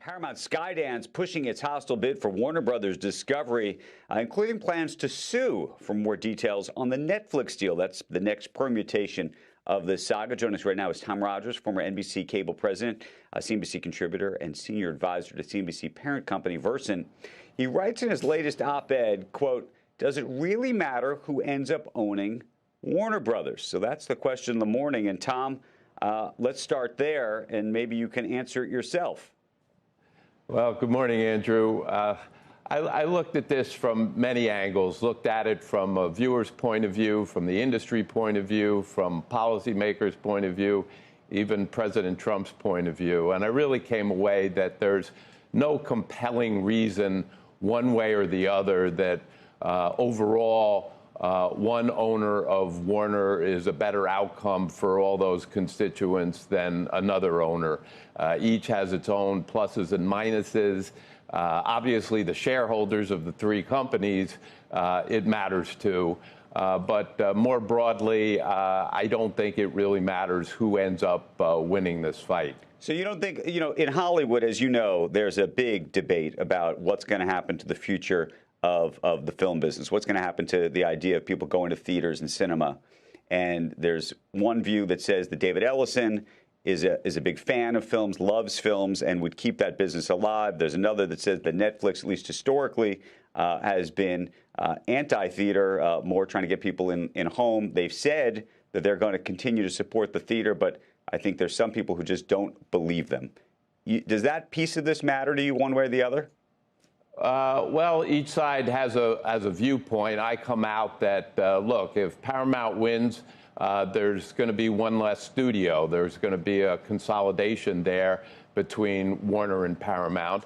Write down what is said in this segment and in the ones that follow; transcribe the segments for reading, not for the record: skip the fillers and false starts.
Paramount Skydance pushing its hostile bid for Warner Brothers Discovery, including plans to sue. For more details on the Netflix deal, that's the next permutation of this saga. Joining us right now is Tom Rogers, former NBC cable president, CNBC contributor, and senior advisor to CNBC parent company Versant. He writes in his latest op-ed, quote, "Does it really matter who ends up owning Warner Brothers?" So that's the question in the morning. And Tom, let's start there, and maybe you can answer it yourself. Well, good morning, Andrew. I looked at this from many angles, looked at it from a viewer's point of view, from the industry point of view, from policymakers' point of view, even President Trump's point of view. And I really came away that there's no compelling reason one way or the other that overall one owner of Warner is a better outcome for all those constituents than another owner. Each has its own pluses and minuses. Obviously, the shareholders of the three companies, it matters to. But more broadly, I don't think it really matters who ends up winning this fight. So you don't think, in Hollywood, as you know, there's a big debate about what's going to happen to the future of the film business, what's going to happen to the idea of people going to theaters and cinema. And there's one view that says that David Ellison is a big fan of films, loves films, and would keep that business alive. There's another that says that Netflix, at least historically, has been anti-theater, more trying to get people in home. They've said that they're going to continue to support the theater, but I think there's some people who just don't believe them. Does that piece of this matter to you one way or the other? Well, each side has a viewpoint. I come out that, look, if Paramount wins, there's going to be one less studio. There's going to be a consolidation there between Warner and Paramount.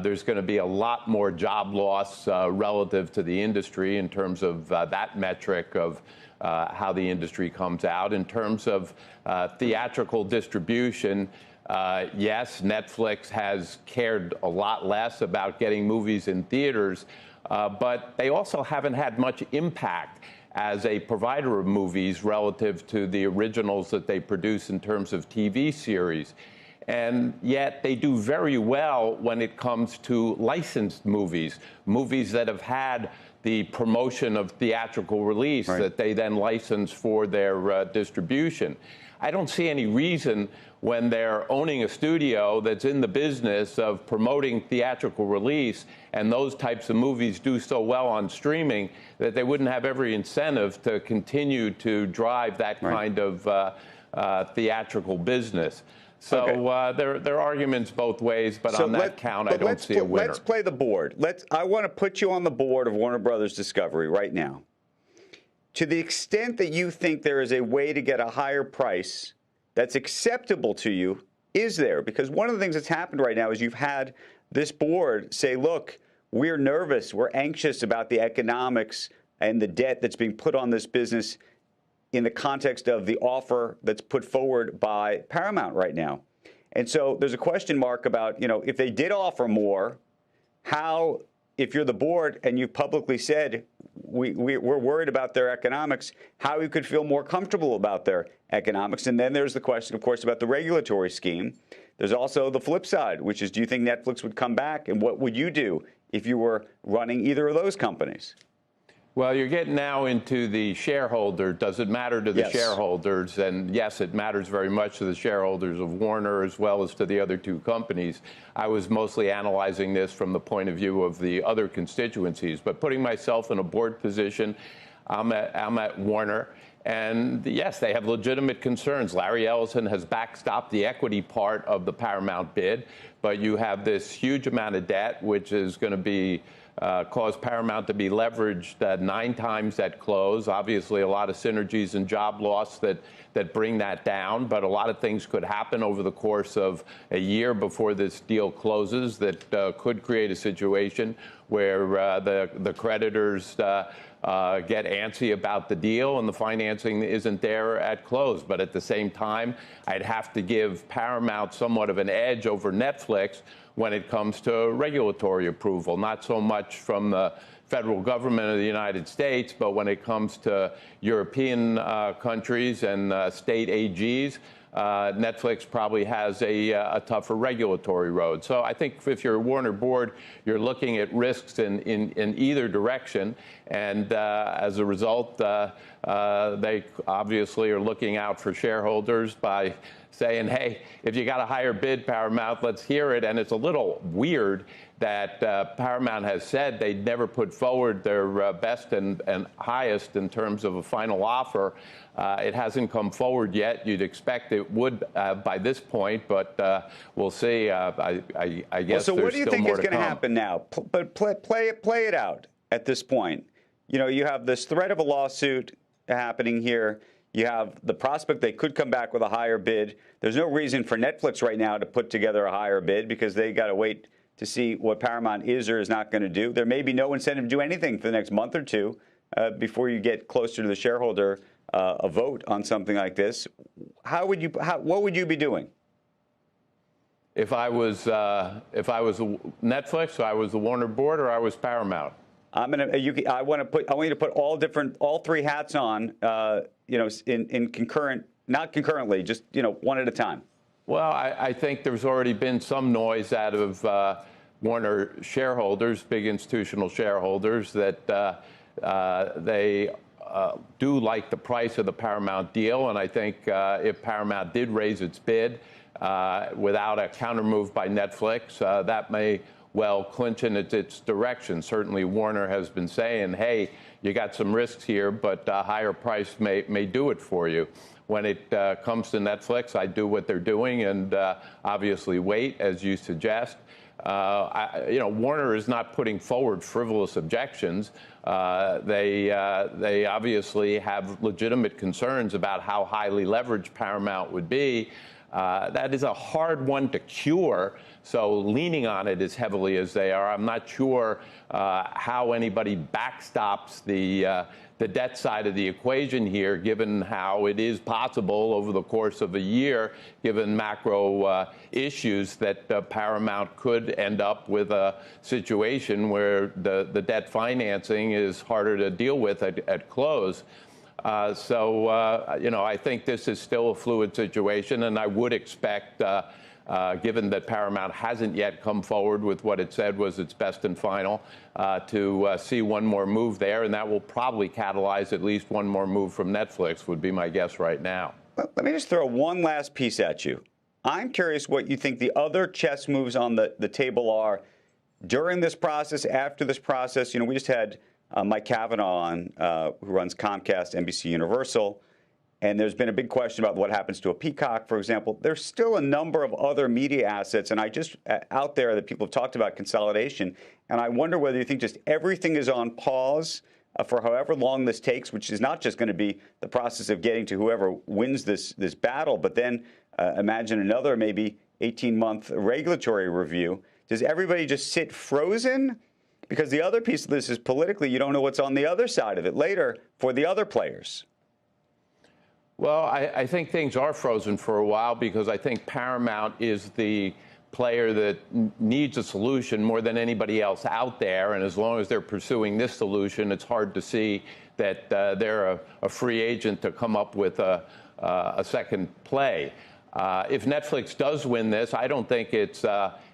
There's going to be a lot more job loss relative to the industry in terms of that metric of how the industry comes out. In terms of theatrical distribution, yes, Netflix has cared a lot less about getting movies in theaters, but they also haven't had much impact as a provider of movies relative to the originals that they produce in terms of TV series. And yet they do very well when it comes to licensed movies, movies that have had the promotion of theatrical release that they then license for their distribution. I don't see any reason when they're owning a studio that's in the business of promoting theatrical release and those types of movies do so well on streaming that they wouldn't have every incentive to continue to drive that kind of theatrical business. So there are arguments both ways, but on that count, I don't see a winner. Let's play the board. I want to put you on the board of Warner Brothers Discovery right now. To the extent that you think there is a way to get a higher price that's acceptable to you, is there? Because one of the things that's happened right now is you've had this board say, look, we're nervous, we're anxious about the economics and the debt that's being put on this business in the context of the offer that's put forward by Paramount right now. And so there's a question mark about, if they did offer more, how, if you're the board and you've publicly said we're worried about their economics, how you could feel more comfortable about their economics. And then there's the question, of course, about the regulatory scheme. There's also the flip side, which is, do you think Netflix would come back? And what would you do if you were running either of those companies? Well, you're getting now into the shareholder. Does it matter to the shareholders? And yes, it matters very much to the shareholders of Warner as well as to the other two companies. I was mostly analyzing this from the point of view of the other constituencies. But putting myself in a board position, I'm at Warner. And yes, they have legitimate concerns. Larry Ellison has backstopped the equity part of the Paramount bid. But you have this huge amount of debt, which is going to be cause Paramount to be leveraged 9 times at close. Obviously, a lot of synergies and job loss that bring that down, but a lot of things could happen over the course of a year before this deal closes that could create a situation where the creditors get antsy about the deal and the financing isn't there at close. But at the same time, I'd have to give Paramount somewhat of an edge over Netflix when it comes to regulatory approval, not so much from the federal government of the United States, but when it comes to European countries and state AGs, Netflix probably has a tougher regulatory road. So I think if you're a Warner board, you're looking at risks in either direction. And as a result, they obviously are looking out for shareholders by saying, hey, if you got a higher bid, Paramount, let's hear it. And it's a little weird that Paramount has said they'd never put forward their best and highest in terms of a final offer. It hasn't come forward yet. You'd expect it would by this point, but we'll see. I guess so there's what do you still think more is going to happen now? But play it out at this point. You know, you have this threat of a lawsuit happening here. You have the prospect they could come back with a higher bid. There's no reason for Netflix right now to put together a higher bid because they got to wait to see what Paramount is or is not going to do. There may be no incentive to do anything for the next month or two before you get closer to the shareholder a vote on something like this. What would you be doing? If I was Netflix, or I was the Warner board, or I was Paramount. I want you to put all three hats on. In concurrent, not concurrently, just one at a time. Well, I think there's already been some noise out of Warner shareholders, big institutional shareholders, that they do like the price of the Paramount deal. And I think if Paramount did raise its bid without a countermove by Netflix, that may well clinch in its direction. Certainly Warner has been saying, hey, you got some risks here, but a higher price may do it for you. When it comes to Netflix, I do what they're doing and obviously wait, as you suggest. Warner is not putting forward frivolous objections. They obviously have legitimate concerns about how highly leveraged Paramount would be. That is a hard one to cure. So leaning on it as heavily as they are, I'm not sure how anybody backstops the debt side of the equation here, given how it is possible over the course of a year, given macro issues, that Paramount could end up with a situation where the debt financing is harder to deal with at close. I think this is still a fluid situation, and I would expect, given that Paramount hasn't yet come forward with what it said was its best and final, to see one more move there, and that will probably catalyze at least one more move from Netflix, would be my guess right now. Let me just throw one last piece at you. I'm curious what you think the other chess moves on the table are during this process, after this process. We just had Mike Cavanaugh on, who runs Comcast, NBC Universal. And there's been a big question about what happens to a Peacock, for example. There's still a number of other media assets, and out there that people have talked about consolidation. And I wonder whether you think just everything is on pause for however long this takes, which is not just going to be the process of getting to whoever wins this battle, but then imagine another maybe 18-month regulatory review. Does everybody just sit frozen? Because the other piece of this is politically, you don't know what's on the other side of it later for the other players. Well, I think things are frozen for a while because I think Paramount is the player that needs a solution more than anybody else out there. And as long as they're pursuing this solution, it's hard to see that they're a free agent to come up with a second play. If Netflix does win this, I don't think it's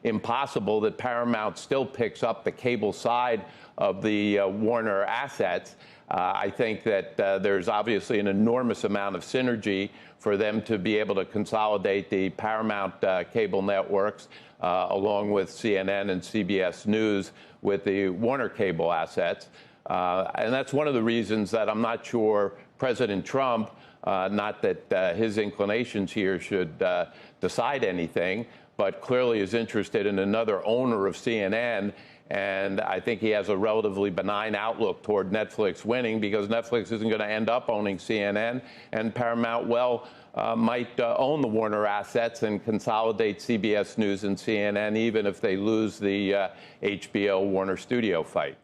impossible that Paramount still picks up the cable side of the Warner assets. I think that there's obviously an enormous amount of synergy for them to be able to consolidate the Paramount cable networks along with CNN and CBS News with the Warner cable assets. And that's one of the reasons that I'm not sure President Trump, not that his inclinations here should decide anything, but clearly is interested in another owner of CNN. And I think he has a relatively benign outlook toward Netflix winning because Netflix isn't going to end up owning CNN, and Paramount might own the Warner assets and consolidate CBS News and CNN even if they lose the HBO Warner Studio fight.